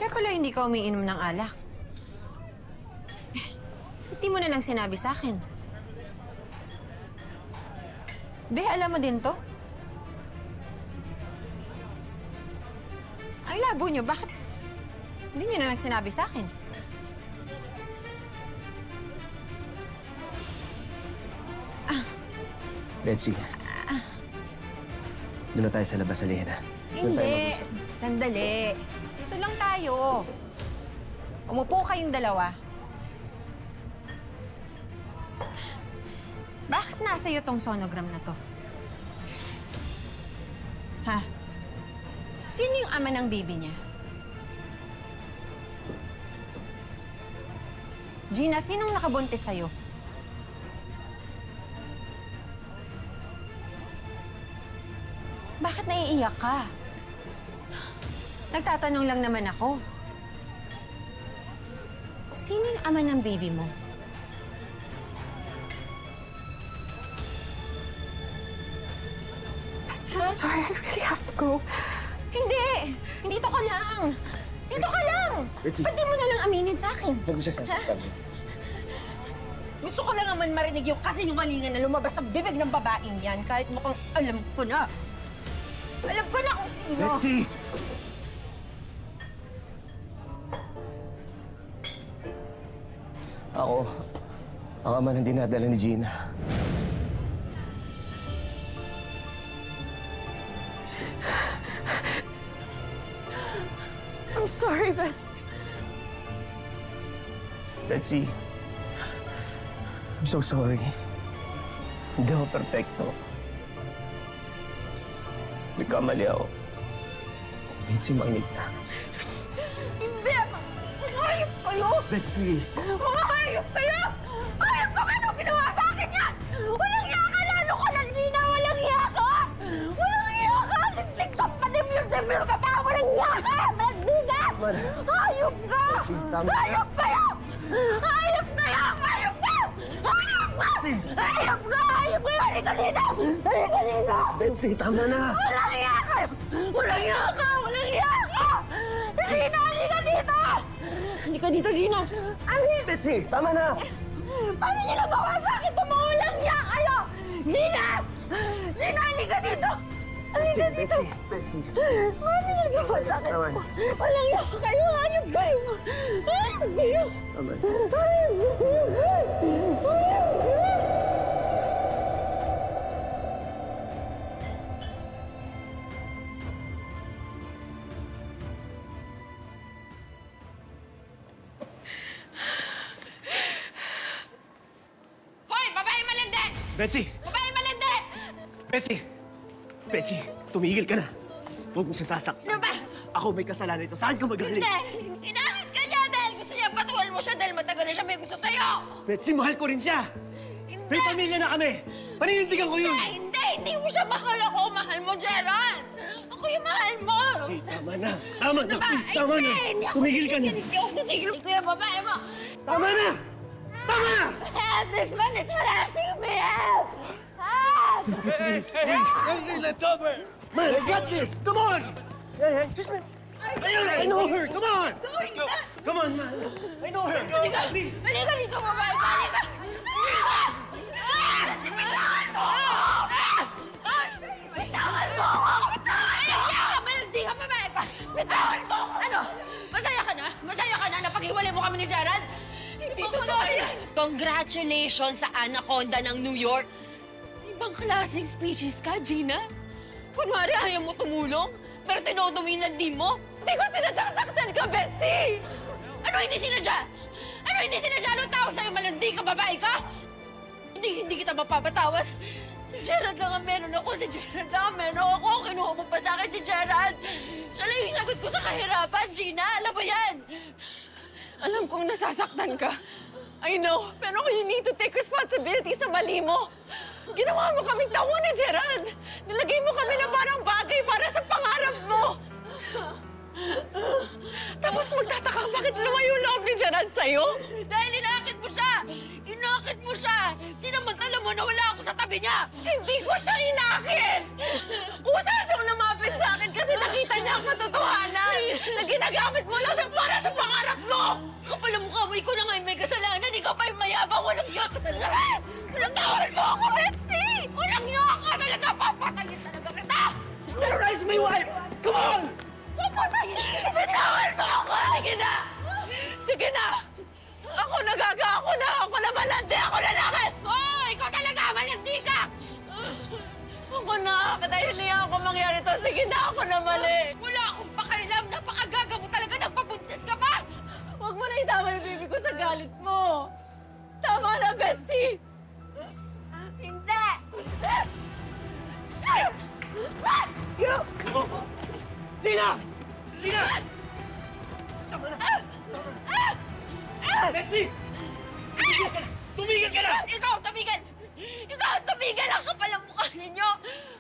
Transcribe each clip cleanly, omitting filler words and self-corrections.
Kaya pala hindi ka umiinom ng alak. Hindi mo na lang sinabi sa akin. Be, alam mo din to? Ay, labo nyo. Bakit hindi nyo na lang sinabi sa akin? Betsy, doon na tayo sa labas, Alina. Hindi. Sandali. Dito lang tayo. Umupo kayong dalawa. Bakit nasa iyo tong sonogram na to? Ha? Sino yung ama ng baby niya? Gina, sinong nakabuntis sa'yo? Bakit naiiyak ka? Nagtatanong lang naman ako. Sino yung ama ng baby mo? I'm sorry, I really have to go. Hindi! Dito ka lang! Dito ka lang! Betsy. Ba't di mo na lang aminin sa akin? Huwag mo siya sasaktan. Gusto ko lang naman marinig yung kasinungalingan na lumabas sa bibig ng babaeng yan kahit mukhang alam ko na. Alam ko na kung sino! Betsy! Ako, ang ama ng dinadala ni Gina. I'm sorry, Betsy. Betsy, I'm so sorry. Hindi ako perfecto. Nagkamali ako. Betsy, makinig na. Hindi! Mahayop kayo! Betsy! Mahayop kayo! Hayop ka! Ano ginawa sa akin yan? Walang iya ka! Lalo ka lang, Gina! Walang iya ka! Walang iya ka! Lipsik ka! Padimir-dimir ka pa! Walang iya ka! Magdiga! Hayop ka! Hayop kayo! Hayop kayo! Hayop ka! Hayop ka! Hayop ka! Hayop ka! Halika dito! Halika dito! Betsy, tama na! Walang iya ka! Walang iya ka! Walang iya ka! Gina, halika dito! Halika dito, Gina! Betsy, tama na! Paano niyo nagawa sa akin ito? Mga walang iya kayo! Gina! Gina, halika dito! Halika dito! Betsy. Paano niyo nagawa sa akin? Walang iya kayo! Hayop kayo! Hayop kayo! Tama na. Hayop kayo! Hayop kayo! Hoy! Babae malandi! Betsy! Babae malandi! Betsy! Betsy, tumigil ka na. Huwag mo siya sasaktan. Ano ba? Ako may kasalanan ito. Saan ka magaling? Hindi! Inakit ka niya dahil gusto niya patuwal mo siya dahil matagal na siya may gusto sa'yo! Betsy, mahal ko rin siya. Hindi! May pamilya na kami. Paninindigan ko yun. Hindi! Hindi mo siya mahal ako! Mahal mo, Gerald! Ako yung mahal mo! Betsy, tama na. Tama na, Ano ba? please. Tama na. Hindi ako Tumigil ka na. Hindi ako titigil ko yung babae mo! Tama na! Tama na! Help! This man is harassing me! Help! Help! Hey, let go of her. Man, I got this. Come on. Hey, just man. I know her. Come on. Come on, man. I know her. Halika! Please. Halika dito, babae ka! Halika! Halika! Bitawan mo ako! Bitawan mo ako! Malandi ka, babae ka! Bitawan mo ako! Ano? Masaya ka na? Masaya ka na na paghiwalay mo kami ni Gerald? Hindi totoo yan! Congratulations sa Anaconda ng New York! Ibang klaseng species ka, Gina? Kunwari ayaw mo tumulong, pero tinodumi yung landi mo? Hindi ko sinadyang saktan ka, Betty! Ano hindi sinadya? Ano hindi sinadya? Anong tawag sa'yo? Malandi ka, babae ka? Hindi kita mapapatawad. Si Gerald lang ang meron ako. Si Gerald lang ang meron ako. Kinuha mo pa sa akin si Gerald. Siya lang yung sagot ko sa kahirapan, Gina. Alam mo yan? Alam kong nasasaktan ka. I know, pero you need to take responsibility sa mali mo. Ginawa mo kaming tauhan ni Gerald. Nilagay mo kami na parang bagay para sa pangarap mo. Tapos magtataka bakit lumayo loob ni Gerald sa'yo? Dahil inakit mo siya! Inakit mo siya! Sinamantala mo na wala ako sa tabi niya! Hindi ko siya inakit! Kusa siyang lumapit sa akin kasi nakita niya ang katotohanan na ginagamit mo lang siya para sa pangarap mo! Kapal ang mukha mo, ikaw na nga yung may kasalanan. Ikaw pa yung mayabang. Walang yak ka talaga. Walang tawaran mo ako, Betsy! Walang yak ka talaga. Papatayin talaga kita! Terrorize my wife! Come on! Papatayin kita! Bitawan mo ako! Sige na! Sige na! Ako nagaga! Ako na malandi! Ako na langit! Oh, ikaw talaga! Malandi ka! Ako na! Dahil niya ako mangyari to. Sige na! Ako na mali! Wala akong pakailam. Napakagaga mo talaga. Nagpabuntis ka pa! Huwag mo na itama yung baby ko sa galit mo! Tama na, Betsy! Hindi! Tina! Tina! Tama na! Betsy! Tumigil ka na! Tumigil ka na! Ikaw, tumigil! Ikaw, tumigil! Ang kapal ang mukha ninyo!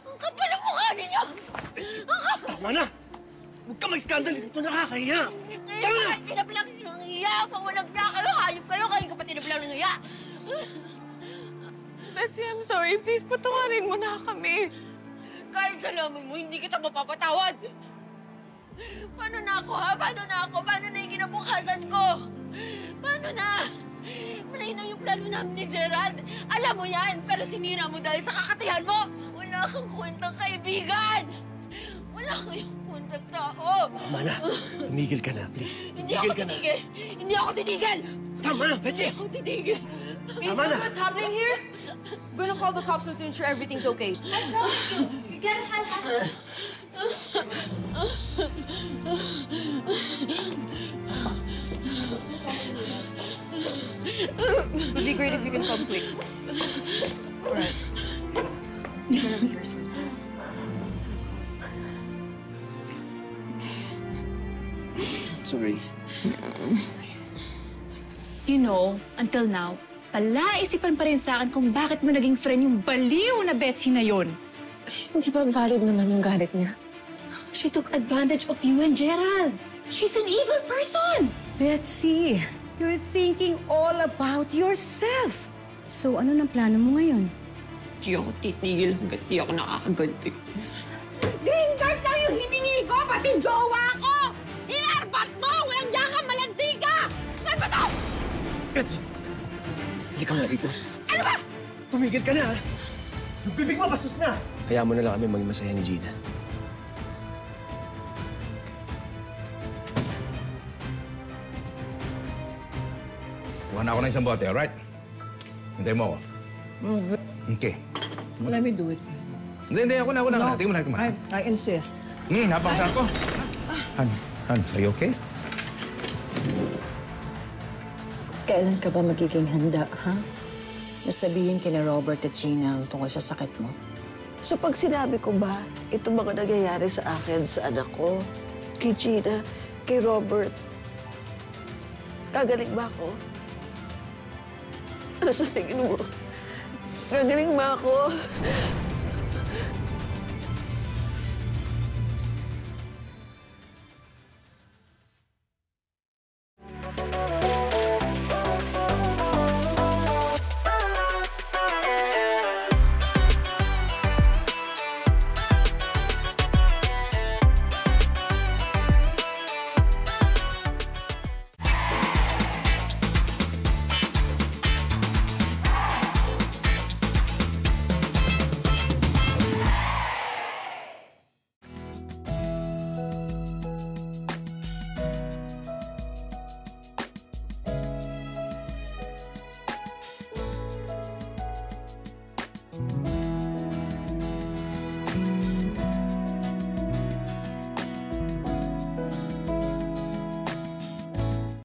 Ang kapal ang mukha ninyo! Betsy! Tama na! Huwag ka mag-scandal! Ito nakakahiya! Ngayon Tama pa na! kayo tinablang ng iya! Pawalang na kayo! Hayop kayo! Kayo ka pa tinablang ng iya! Betsy, I'm sorry. Please, patawarin mo na kami. Kahit salaman mo, hindi kita mapapatawad! Paano na ako, ha? Paano na ako? Paano na yung kinabukasan ko? Paano na? Malay na yung plano namin ni Gerald. Alam mo yan, pero sinira mo dahil sa kakatihan mo. Wala kang kwentang kaibigan. Wala kayong kwentang tao. Tama na! Tumigil ka na, please. Hindi ako titigil. Hindi ako titigil. Tama na, Betsy! Hindi ako titigil. Tama na! What's happening here? I'm gonna call the cops to ensure everything's okay. It would be great if you can come quick. Alright. Sorry. You know, until now, palaisipan pa rin sa akin kung bakit mo naging friend yung baliw na Betsy na yon. Hindi ba valid naman yung galit niya? She took advantage of you and Gerald. She's an evil person. Betsy, you're thinking all about yourself. So, ano nang plano mo ngayon? Hindi ako titigil hanggat di ako nakakaganti. Green card lang yung hiningi ko, pati jowa ko! Inarbat mo! Walang yakang malandi ka! Saan ba to? Betsy! Hindi ka nga dito. Ano ba? Tumigil ka na, ha? Yung bibig mo, bastos na! Hayaan mo na lang kami maging masaya ni Gina. Kuha na ako ng isang bote, alright? Hintay mo ako. Okay. Let me do it. Hindi, ako na. Tingnan mo na. I insist. Napakasarap ko. Han, are you okay? Kailan ka ba magiging handa, ha? Nasabihin kina Robert at Gina tungkol sa sakit mo. So pag sinabi ko ba, ito mga nangyayari sa akin, sa anak ko, kay Gina, kay Robert, gagaling ba ako? Ano sa tingin mo? Gagaling ba ako?